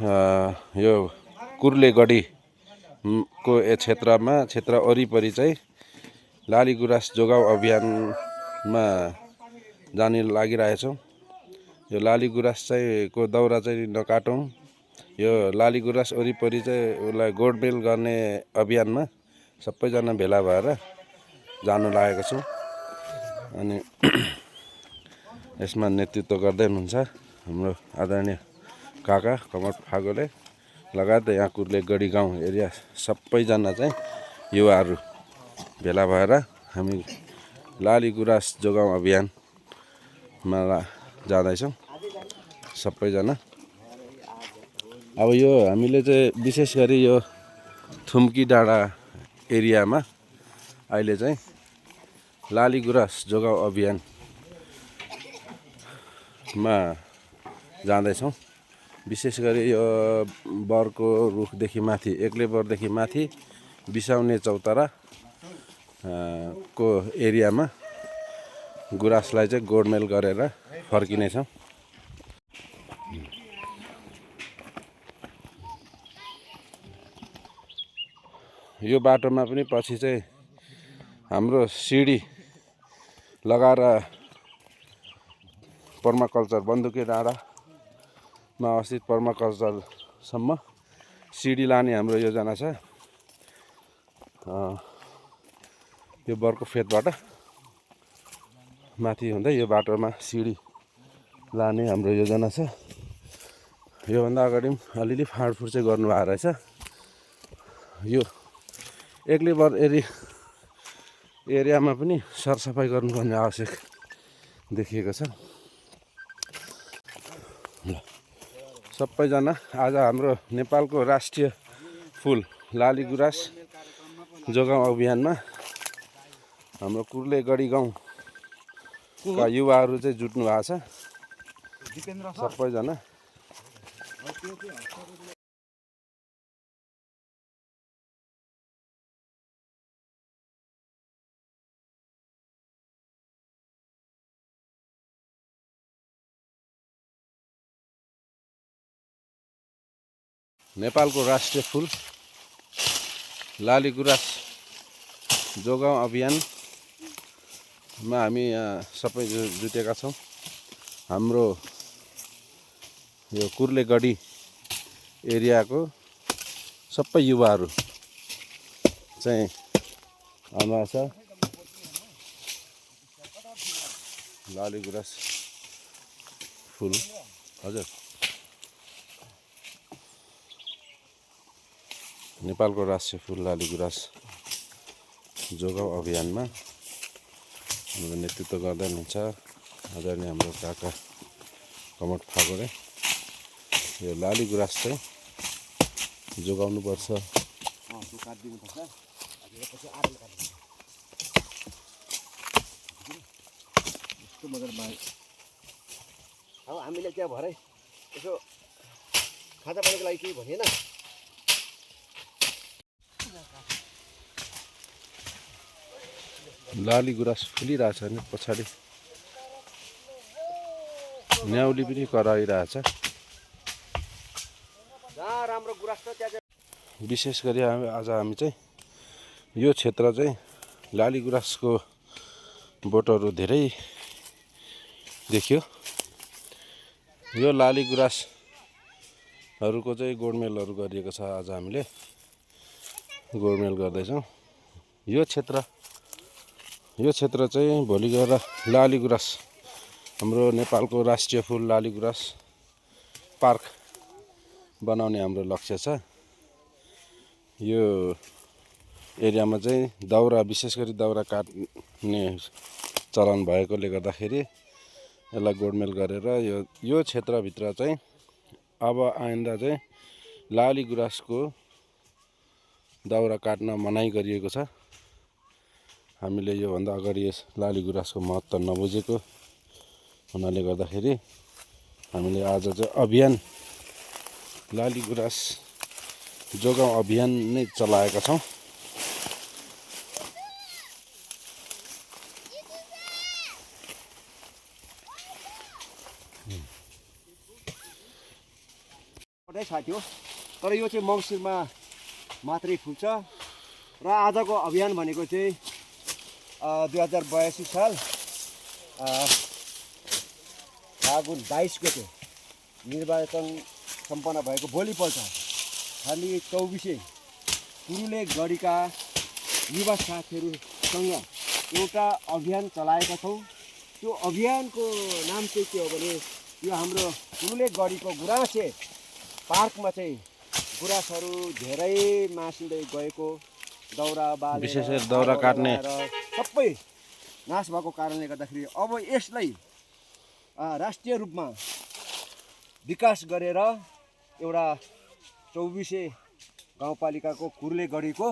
यो कुर्लेगढी को क्षेत्र वरिपरि चाहिँ लाली गुराँस जोगाउ अभियानमा जाने लागिरहेछौँ। यो लाली गुराँस चाहिँ को दाउरा चाहिँ नकाटौँ, यो लाली गुराँस वरिपरि चाहिँ उसलाई गोडमेल गर्ने अभियानमा सबैजना भेला भएर जानु लागेको छौँ। अनि यसमा नेतृत्व गर्दै हुनुहुन्छ हाम्रो आदरणीय काका कमल फागोले लगायत यहाँ कुर्लेगढी गाउँ एरिया सबैजना चाहिँ युवाहरू भेला भएर हामी लाली गुराँस जोगाउँ अभियानमा जाँदैछौँ सबैजना। अब यो हामीले चाहिँ विशेष गरी यो थुम्की डाँडा एरियामा अहिले चाहिँ लाली गुराँस जोगाउँ अभियानमा जाँदैछौँ। विशेष गरी यो बरको रुखदेखि माथि एक्लेबरदेखि माथि बिसाउने चौतारा को एरियामा गुराँसलाई चाहिँ गोडमेल गरेर फर्किनेछौँ। यो बाटोमा पनि पछि चाहिँ हाम्रो सिडी लगाएर पर्माकल्चर बन्दुके डाँडामा अवस्थित पर्माकल्चरसम्म सिडी लाने हाम्रो योजना छ। यो बरको फेदबाट माथि हुँदै यो बाटोमा सिडी लाने हाम्रो योजना छ। योभन्दा अगाडि पनि अलिअलि फाँडफुँड चाहिँ गर्नुभएको रहेछ। यो एक्लेबर एरियामा पनि सरसफाइ गर्नुपर्ने आवश्यक देखिएको छ। सबैजना आज हाम्रो नेपालको राष्ट्रिय फुल लाली गुराँस जोगाउँ अभियानमा हाम्रो कुर्लेगढी गाउँका युवाहरू चाहिँ जुट्नु भएको छ सबैजना। नेपालको राष्ट्रिय फुल लाली गुराँस जोगाउँ अभियानमा हामी यहाँ सबै जुटेका छौँ। हाम्रो यो कुर्लेगढी एरियाको सबै युवाहरू चाहिँ आउनुभएको छ। लाली गुराँस फुल हजुर नेपालको राष्ट्रिय फुल लाली गुराँस जोगाउँ अभियानमा हाम्रो नेतृत्व गर्दै हुनुहुन्छ आदरणीय हाम्रो काका कमल फागोले। यो लाली गुराँस चाहिँ जोगाउनुपर्छ। अब हामीले क्या भरे यसो खाजा पानीको लागि केही भनेन। लाली गुराँस फुलिरहेछ नि पछाडि न्याउली पनि कराइरहेछ। विशेष गरी आज हामी चाहिँ यो क्षेत्र चाहिँ लाली गुराँसको बोटहरू धेरै देखियो। यो लाली गुराँसहरूको चाहिँ गोडमेलहरू गरिएको छ। आज हामीले गोडमेल गर्दैछौँ। यो क्षेत्र चाहिँ भोलि गएर लाली गुराँस हाम्रो नेपालको राष्ट्रिय फुल लाली गुराँस पार्क बनाउने हाम्रो लक्ष्य छ। यो एरियामा चाहिँ विशेष गरी दाउरा काट्ने चलन भएकोले गर्दाखेरि यसलाई गोडमेल गरेर यो क्षेत्रभित्र चाहिँ अब आइन्दा चाहिँ लाली गुराँसको दाउरा काट्न मनाइ गरिएको छ। हामीले योभन्दा अगाडि यस लाली गुराँसको महत्त्व नबुझेको हुनाले गर्दाखेरि हामीले आज चाहिँ अभियान लाली गुराँस जोगाउँ अभियान नै चलाएका छौँ। पटै साथी हो, तर यो चाहिँ मङ्सिरमा मात्रै फुल्छ र आजको अभियान भनेको चाहिँ 2082 साल फागुन 22 गते निर्वाचन सम्पन्न भएको भोलिपल्ट हामी 24 कुरुले गढीका युवा साथीहरूसँग एउटा अभियान चलाएका छौँ। त्यो अभियानको नाम चाहिँ के हो भने यो हाम्रो कुरुले गढीको गुराँसे पार्कमा चाहिँ गुराँसहरू धेरै मासिँदै गएको दाउरा बालेर विशेष गरी दाउरा काट्ने सबै नाश भएको कारणले गर्दाखेरि अब यसलाई राष्ट्रिय रूपमा विकास गरेर एउटा 24 गाउँपालिकाको कुरुले गढीको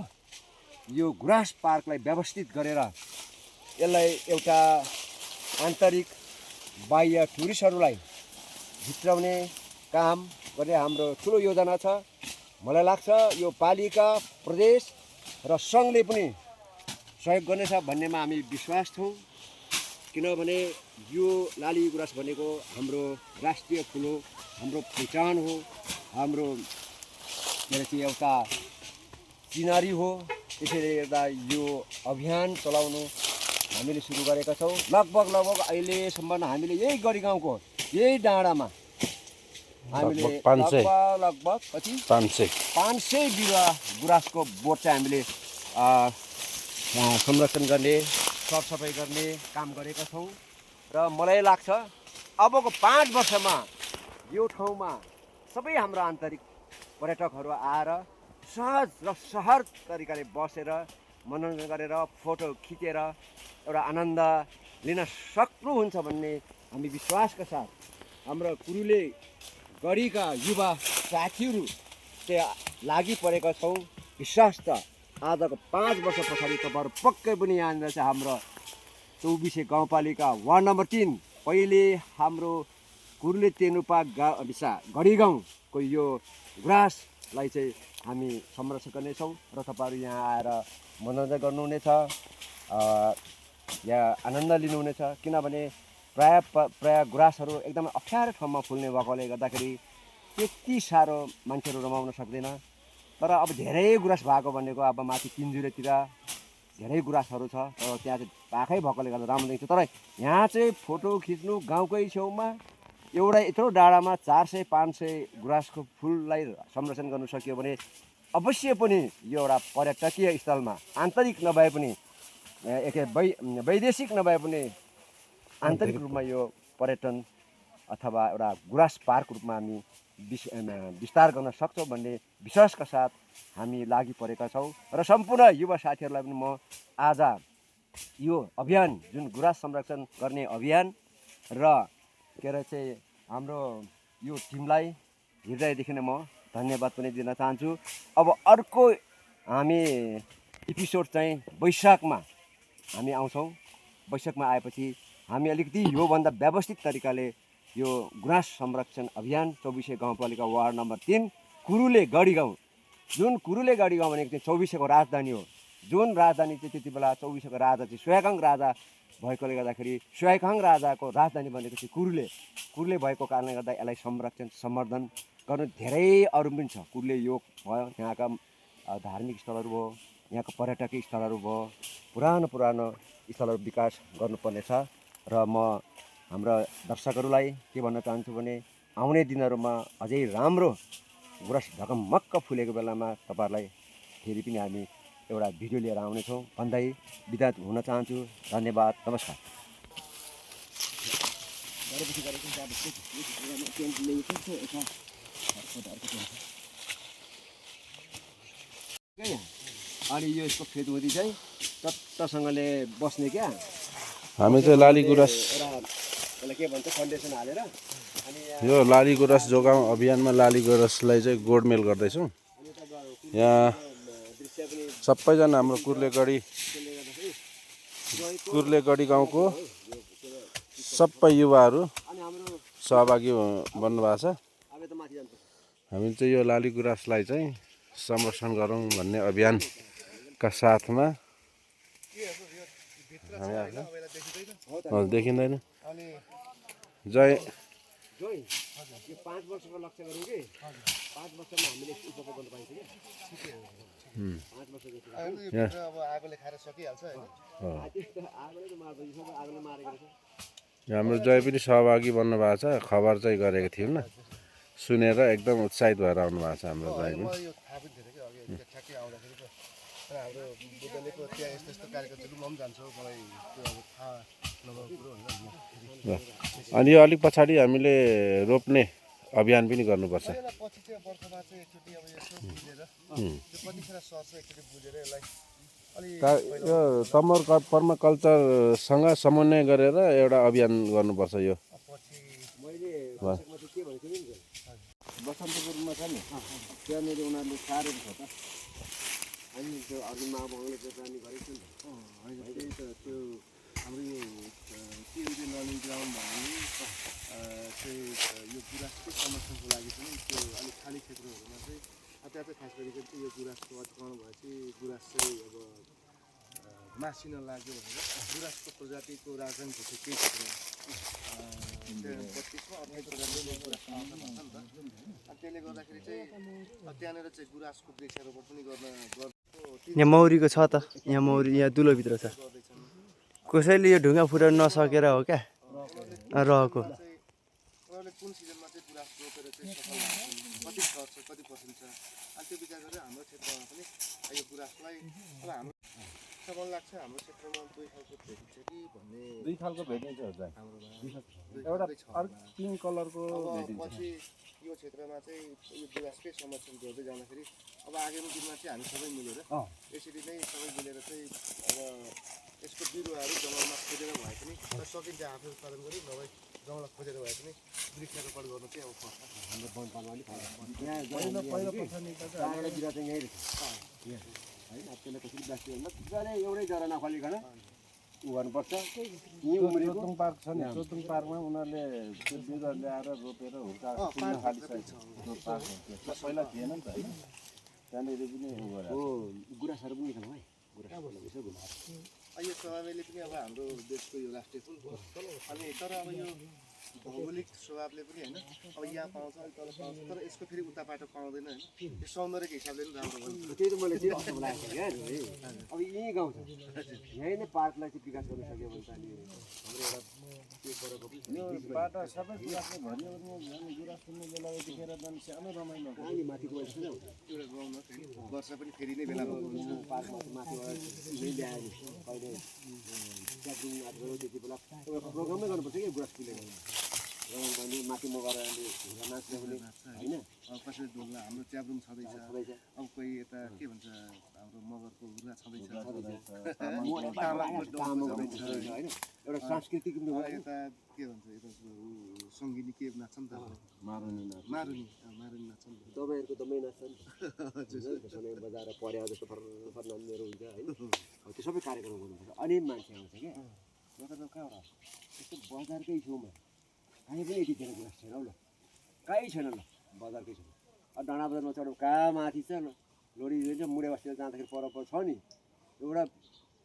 यो गुराँस पार्कलाई व्यवस्थित गरेर यसलाई एउटा आन्तरिक बाह्य टुरिस्टहरूलाई भित्राउने काम गर्ने हाम्रो ठुलो योजना छ। मलाई लाग्छ यो पालिका प्रदेश र सङ्घले पनि सहयोग गर्नेछ भन्नेमा हामी विश्वास छौँ। किनभने यो लाली गुराँस भनेको हाम्रो राष्ट्रिय फुल हो, हाम्रो पहिचान हो, हाम्रो चाहिँ एउटा चिनारी हो। त्यसैले गर्दा यो अभियान चलाउनु हामीले सुरु गरेका छौँ। लगभग अहिलेसम्म हामीले यही गढी गाउँको यही डाँडामा हामीले लगभग कति 500 बिरुवा गुराँसको बोट चाहिँ हामीले संरक्षण गर्ने सरसफाइ गर्ने काम गरेका छौँ। र मलाई लाग्छ अबको 5 वर्षमा यो ठाउँमा सबै हाम्रो आन्तरिक पर्यटकहरू आएर सहज र सहज तरिकाले बसेर मनोरञ्जन गरेर फोटो खिचेर एउटा आनन्द लिन सक्नुहुन्छ भन्ने हामी विश्वासका साथ हाम्रो कुरुले गढीका युवा साथीहरू चाहिँ लागि परेका छौँ। विश्वास छ आजको 5 वर्ष पछाडि तपाईँहरू पक्कै पनि यहाँनिर चाहिँ हाम्रो 24 गाउँपालिका वार्ड नम्बर 3 पहिले हाम्रो कुरुले तेनुपा गढी गाउँको यो गुराँसलाई चाहिँ हामी संरक्षण गर्नेछौँ र तपाईँहरू यहाँ आएर मनोरञ्जन गर्नुहुनेछ, यहाँ आनन्द लिनुहुनेछ। किनभने प्राय गुराँसहरू एकदमै अप्ठ्यारो ठाउँमा फुल्ने भएकोले गर्दाखेरि त्यति साह्रो मान्छेहरू रमाउन सक्दैन। तर अब धेरै गुराँस भएको भनेको अब माथि किन्जुरेतिर धेरै गुराँसहरू छ, तर त्यहाँ चाहिँ पाखै भएकोले गर्दा राम्रो देखिन्छ। तर यहाँ चाहिँ फोटो खिच्नु गाउँकै छेउमा एउटा यत्रो डाँडामा 400-500 गुराँसको फुललाई संरक्षण गर्नु सक्यो भने अवश्य पनि यो एउटा पर्यटकीय स्थलमा आन्तरिक नभए पनि वैदेशिक नभए पनि आन्तरिक रूपमा यो पर्यटन अथवा एउटा गुराँस पार्क रूपमा हामी विस्तार गर्न सक्छौँ भन्ने विश्वासका साथ हामी लागि परेका छौँ। र सम्पूर्ण युवा साथीहरूलाई पनि म आज यो अभियान जुन गुराँस संरक्षण गर्ने अभियान र के अरे चाहिँ हाम्रो यो टिमलाई हृदयदेखि नै म धन्यवाद पनि दिन चाहन्छु। अब अर्को हामी एपिसोड चाहिँ वैशाखमा हामी आउँछौँ। वैशाखमा आएपछि हामी अलिकति योभन्दा व्यवस्थित तरिकाले यो गुराँस संरक्षण अभियान 24 गाउँपालिका वार्ड नम्बर 3 कुरुले गढी गाउँ, जुन कुरुले गढी गाउँ भनेको चाहिँ 24 को राजधानी हो। जुन राजधानी चाहिँ त्यति बेला 24 को राजा चाहिँ सोयागाङ राजा भएकोले गर्दाखेरि सोयागाङ राजाको राजधानी भनेको चाहिँ कुरुले भएको कारणले गर्दा यसलाई संरक्षण सम्वर्धन गर्नु धेरै अरू पनि छ। कुरुले योग भयो, यहाँका धार्मिक स्थलहरू भयो, यहाँको पर्यटकीय स्थलहरू भयो, पुरानो स्थलहरू विकास गर्नुपर्नेछ। र म हाम्रा दर्शकहरूलाई के भन्न चाहन्छु भने आउने दिनहरूमा अझै राम्रो गुराँस ढकमक्क फुलेको बेलामा तपाईँहरूलाई फेरि पनि हामी एउटा भिडियो लिएर आउनेछौँ भन्दै बिदा हुन चाहन्छु। धन्यवाद, नमस्कार। अनि यो यसको फेदवदी चाहिँ चट्टसँगले बस्ने क्या, हामी चाहिँ लाली गुराँस के भन्छ फाउन्डेसन हालेर यो लाली गुराँस जोगाउँ अभियानमा लाली गुराँसलाई चाहिँ गोडमेल गर्दैछौँ। यहाँ सबैजना हाम्रो कुरुले गढी गाउँको सबै युवाहरू सहभागी बन्नुभएको छ। हामी चाहिँ यो लाली गुराँसलाई चाहिँ संरक्षण गरौँ भन्ने अभियानका साथमा हामी देखिँदैन। जोइ यो 5 वर्षको लक्ष्य गरौँ कि 5 वर्षमा हामीले उपभोग गर्न पाइन्छ कि 5 वर्षदेखि अब आगोले खाएर सकिहाल्छ होइन आगोले त मार्छ यो सबै आगोले मारेको रहेछ हाम्रो जय पनि सहभागी बन्नु भएको छ खबर चाहिँ गरेको थियौँ न सुनेर एकदम उत्साहित भएर आउनु भएको छ हाम्रो जय पनि म यो थाहा पनि थिएन कि अघि ठ्याक्कै आउँदाखेरि त हाम्रो बुद्धले पो त्यहाँ यस्तो यस्तो कार्यक्रम चाहिँ म पनि जान्छु मलाई त्यो अब थाहा नभएको कुरो होइन अनि यो अलिक पछाडि हामीले रोप्ने अभियान पनि गर्नुपर्छ यसलाई पछि चाहिँ वर्षमा चाहिँ एकचोटि अब यसो बुझेर त्यो कतिखेर सर्छ एकचोटि बुझेर यसलाई अलि यो तमर पर्माकल्चरसँग समन्वय गरेर एउटा अभियान गर्नुपर्छ यो पछि मैले बसेकोमा चाहिँ के भनेको थिएँ नि बसन्तपुरमा छ नि त्यहाँनिर उनीहरूले सारेको छ त अनि त्यो अघि माबाउले प्लानिङ गरेको थियो नि होइन त्यही त त्यो हाम्रो यो टिभी लर्निङ ग्राउन्ड भन्ने चाहिँ यो गुराँसकै संरक्षणको लागि पनि त्यो अलिक खाली क्षेत्रहरूमा चाहिँ त्यहाँ चाहिँ खास गरी चाहिँ यो गुराँसको अतिक्रमण भएपछि गुराँस चाहिँ अब मासिन लाग्यो भनेर गुराँसको प्रजातिको राजनीति चाहिँ केही क्षेत्रमा 32 वा 28 प्रजातिको गुराँस आउँछ भन्छ नि त अनि त्यसले गर्दाखेरि चाहिँ त्यहाँनिर चाहिँ गुराँसको वृक्षारोपण पनि यहाँ मौरीको छ त यहाँ मौरी यहाँ दुलोभित्र छ कसैले यो ढुङ्गा फुटाउन नसकेर हो क्या रहेको उनीहरूले कुन सिजनमा चाहिँ गुराँस रोपेर चाहिँ सफल हुन्छन् कति सर्छ कति पर्सेन्ट छ अनि त्यो विचार गरेर हाम्रो क्षेत्रमा पनि यो गुराँसलाई अब हाम्रो मलाई लाग्छ हाम्रो क्षेत्रमा 2 खालको भेटिन्छ कि भन्ने 2 खालको भेटिन्छ चाहिँ एउटा पिङ्क कलरको पछि यो क्षेत्रमा चाहिँ यो गुराँसकै संरक्षण गर्दै जाँदाखेरि अब आगामी दिनमा चाहिँ हामी सबै मिलेर यसरी नै सबै मिलेर चाहिँ अब यसको बिरुवाहरू जङ्गलमा खोजेर भए पनि सकिन्छ आफै उत्पादन गरी नभए जङ्गल खोजेर भए पनि वृक्षारोपण गर्नु चाहिँ अब पर्छ हाम्रो वनपालमा अलिक यहाँ बिरुवा चाहिँ यहीँ रहेछ होइन त्यसलाई कसरी प्लास्टिक मजाले एउटै जरा नफलिकन उ गर्नुपर्छ यहीँ उम्रेको चोतुङ पार्क छ नि चोतुङ पार्कमा उनीहरूले त्यो बिरुवा ल्याएर रोपेर हुर्का किन्न थालिसकेको पार्क हो पहिला थिएन नि त होइन त्यहाँनिर पनि उ गरेर हो गुराँसहरू पनि निकाल्नु है गुराँसहरू यसो घुमाएर यो स्वभावले पनि अब हाम्रो देशको यो राष्ट्रिय फुल हो अनि तर अब यो भौगोलिक स्वभावले पनि होइन अब यहाँ पाउँछ अनि तल पाउँछ तर यसको फेरि उताबाट पाउँदैन होइन यो सौन्दर्यको हिसाबले पनि राम्रो भयो त्यही त मैले त्यही असल लागेको छ क्या अब यहीँ गाउँ छ यहीँ नै पार्कलाई चाहिँ विकास गर्न सक्यो भने त अनि हाम्रो एउटा त्यो गरेको यो बाटो सबै गुराँसले भरियो भने गुराँस सुन्ने बेला यतिखेर त सानो रमाइलो हुन्छ अनि माथि गएपछि नै हुन्छ एउटा गाउँमा फेरि वर्ष पनि फेरि नै बेलामा हुन्छ पार्कमा माथिबाट यहीँ ल्याएर कहिले च्याब्रुङ आजकल त्यति बेला एउटा प्रोग्रामै गर्नुपर्छ कि गुराँस पिलेर रमाइलो भने माथि मगाएर ढुङ्गा नाच्ने भने होइन अब कसरी ढुङ्गा हाम्रो च्याब्रुङ छँदैछ छँदैछ अब कोही यता के भन्छ हाम्रो मगरको हुर्रा छँदैछ होइन एउटा सांस्कृतिक पनि हो यता के भन्छ यता सङ्गीनी के नाच्छ नि त मारुनी मारुनी नाच्छ नि त दबाईहरूको दमै नाच्छ नि समय बजाएर पर्या जस्तो फर नाच्नेहरू हुन्छ होइन अब त्यो सबै कार्यक्रम गर्नुपर्छ अनि मान्छे आउँछ क्या मतलब कहाँबाट यस्तो बजारकै छेउमा कहीँ पनि यति धेरै गुराँस छैन हौ ल कहीँ छैन ल बजारकै छैन अब डाँडा बजारमा चढ्यो कहाँ माथि छ लोडी जुन चाहिँ मुडे बस्तीमा जाँदाखेरि पर छ नि एउटा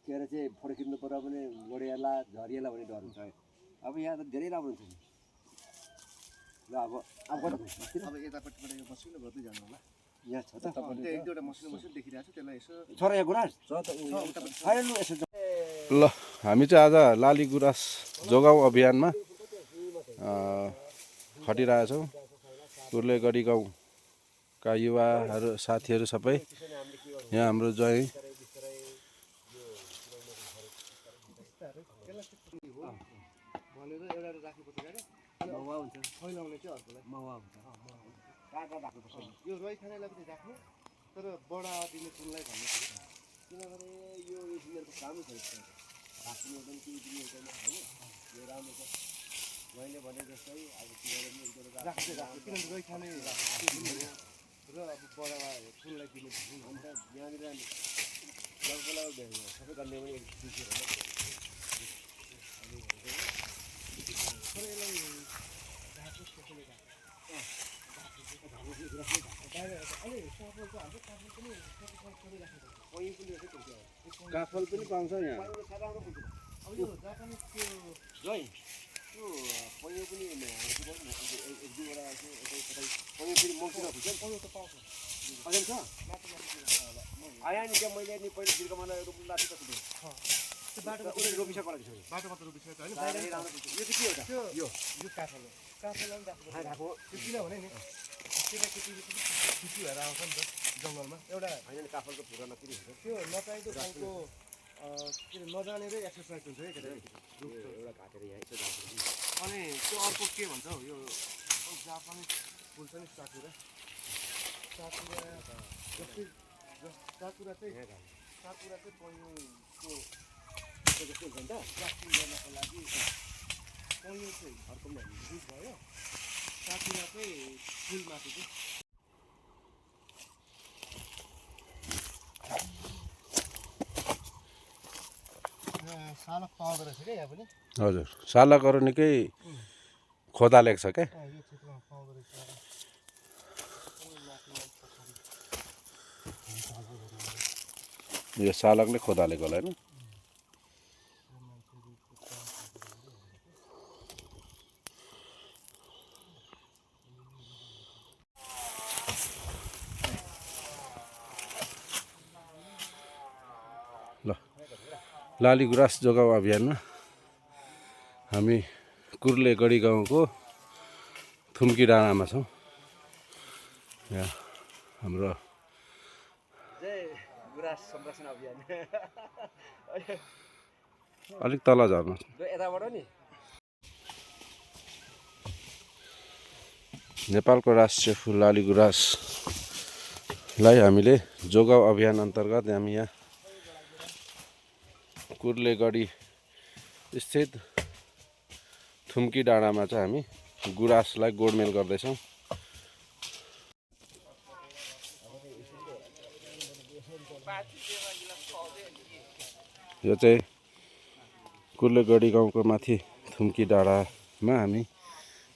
के अरे चाहिँ फोटो खिच्नु पर्दा पनि लोडिएला झरिएला भन्ने डर हुन्छ अब यहाँ त धेरै राम्रो हुन्छ नि ल अब अब यतापट्टिबाट यो मसिनो गर्दै जानु होला यहाँ छ त त्यहाँ एक दुईवटा मसिनो देखिरहेको छ त्यसलाई यसो छ र यहाँ गुराँस छैन यसो ल हामी चाहिँ आज लाली गुराँस जोगाउँ अभियानमा खटिरहेछौँ कुर्लेगढी गाउँका युवाहरू साथीहरू सबै यहाँ हाम्रो जय भनेर एउटा राखेपछि मौवा हुन्छ फैलाउने चाहिँ अर्कोलाई मौवा हुन्छ कहाँ कहाँ राख्नुपर्छ यो रोइ खानेलाई पनि राख्नु तर बडा दिने कुनलाई भन्नु पऱ्यो किनभने यो यिनीहरूको कामै छ राख्नु हुँदैन केही दिनु हुँदैन होइन यो राम्रो छ मैले भने जस्तै अब राख्दै राख्नु किनभने रोइ खाने र अब बडा कुनलाई दिने भन्नु अन्त यहाँनिर लगभग सबै गर्ने पनि तर यसलाई काफल पनि पाउँछ यहाँ अब यो जापानिज त्यो त्यो पैँयो पनि एक दुईवटा पैँयो फेरि मौसुमा फुल्छ नि पैँयो त पाउँछ अझै छ माटो आयो नि त्यहाँ मैले नि पहिला बिर्कोमा रोप्नु लाएको कति दिन त्यो बाटोमा उसले रोपिसक्यो होला त्यसरी बाटोमा त रोपिसकेको होइन साह्रै राम्रो फुल्छ। यो चाहिँ के हो त त्यो यो यो काठलो काठलोलाई पनि राख्नु खाना खाएको त्यो किनभने नि केटाकेटी खुसी भएर आउँछ नि त जङ्गलमा एउटा होइन नि काफलको फुरा नकिरी हुन्छ त्यो नचाहिँदो खालको के अरे नजानेरै एक्सर्साइज हुन्छ है केटा एउटा काटेर यहाँ यसो जान्छ अनि त्यो अर्को के भन्छ हौ यो जापानिज फुल छ नि साकुरा साकुरा जस्तै साकुरा चाहिँ पैँयोको जस्तो हुन्छ नि त ग्राफ्टिङ गर्नको लागि पैँयो चाहिँ अर्को पनि हामी बिज भयो साकुरा चाहिँ फुलमाथि चाहिँ सालक पाउँदो रहेछ क्या यहाँ पनि हजुर सालकहरू निकै खोदालेको छ क्या यो क्षेत्रमा पाउँदो रहेछ यो सालकले खोदालेको होला होइन ल लाली गुराँस जोगाउ अभियानमा हामी कुर्लेगढी गाउँको थुम्की डाँडामा छौँ। यहाँ हाम्रो जय गुराँस संरक्षण अभियान अलिक तल झर्नु यताबाट नि नेपालको राष्ट्रिय फुल लाली गुराँसलाई हामीले जोगाउ अभियान अन्तर्गत हामी यहाँ कुर्लेगढी स्थित थुम्की डाँडामा चाहिँ हामी गुराँसलाई गोडमेल गर्दैछौँ। यो चाहिँ कुर्लेगढी गाउँको माथि थुम्की डाँडामा हामी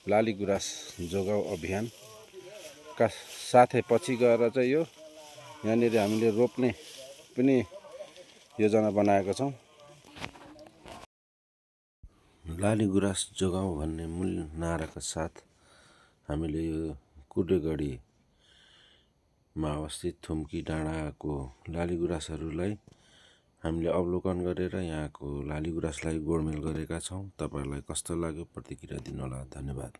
लाली गुराँस जोगाउ अभियानका साथै पछि गएर चाहिँ यो यहाँनिर हामीले रोप्ने पनि योजना बनाएका छौँ। लाली गुराँस जोगाउँ भन्ने मूल नाराका साथ हामीले यो कुर्लेगढीमा अवस्थित थुम्की डाँडाको लाली गुराँसहरूलाई हामीले अवलोकन गरेर यहाँको लाली गुराँसलाई गोडमेल गरेका छौँ। तपाईँहरूलाई कस्तो लाग्यो प्रतिक्रिया दिनुहोला। धन्यवाद।